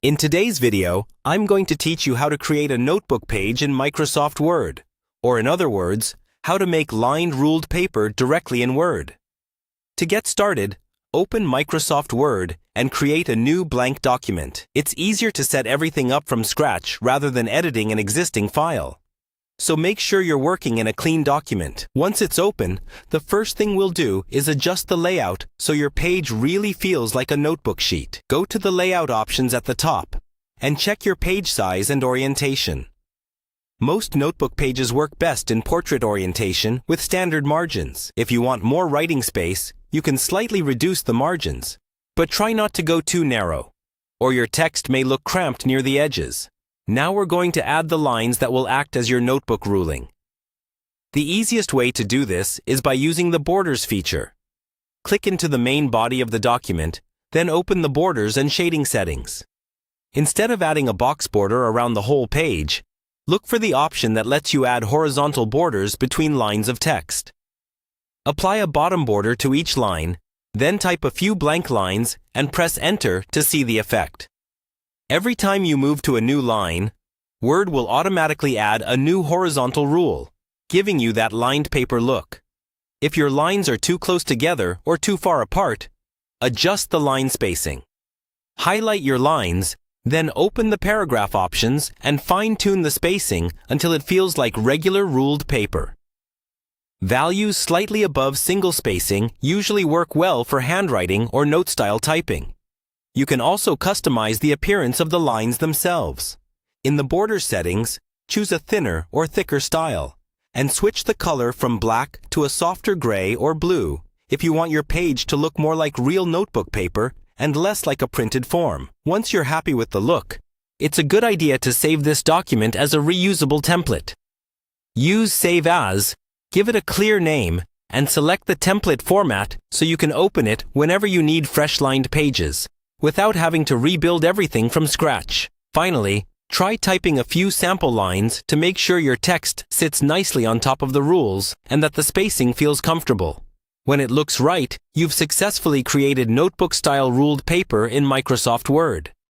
In today's video, I'm going to teach you how to create a notebook page in Microsoft Word, or in other words, how to make lined ruled paper directly in Word. To get started, open Microsoft Word and create a new blank document. It's easier to set everything up from scratch rather than editing an existing file. So make sure you're working in a clean document. Once it's open, the first thing we'll do is adjust the layout so your page really feels like a notebook sheet. Go to the layout options at the top and check your page size and orientation. Most notebook pages work best in portrait orientation with standard margins. If you want more writing space, you can slightly reduce the margins, but try not to go too narrow, or your text may look cramped near the edges. Now we're going to add the lines that will act as your notebook ruling. The easiest way to do this is by using the Borders feature. Click into the main body of the document, then open the Borders and Shading settings. Instead of adding a box border around the whole page, look for the option that lets you add horizontal borders between lines of text. Apply a bottom border to each line, then type a few blank lines and press Enter to see the effect. Every time you move to a new line, Word will automatically add a new horizontal rule, giving you that lined paper look. If your lines are too close together or too far apart, adjust the line spacing. Highlight your lines, then open the paragraph options and fine-tune the spacing until it feels like regular ruled paper. Values slightly above single spacing usually work well for handwriting or note-style typing. You can also customize the appearance of the lines themselves. In the border settings, choose a thinner or thicker style, and switch the color from black to a softer gray or blue if you want your page to look more like real notebook paper and less like a printed form. Once you're happy with the look, it's a good idea to save this document as a reusable template. Use Save As, give it a clear name, and select the template format so you can open it whenever you need fresh lined pages, without having to rebuild everything from scratch. Finally, try typing a few sample lines to make sure your text sits nicely on top of the rules and that the spacing feels comfortable. When it looks right, you've successfully created notebook-style ruled paper in Microsoft Word.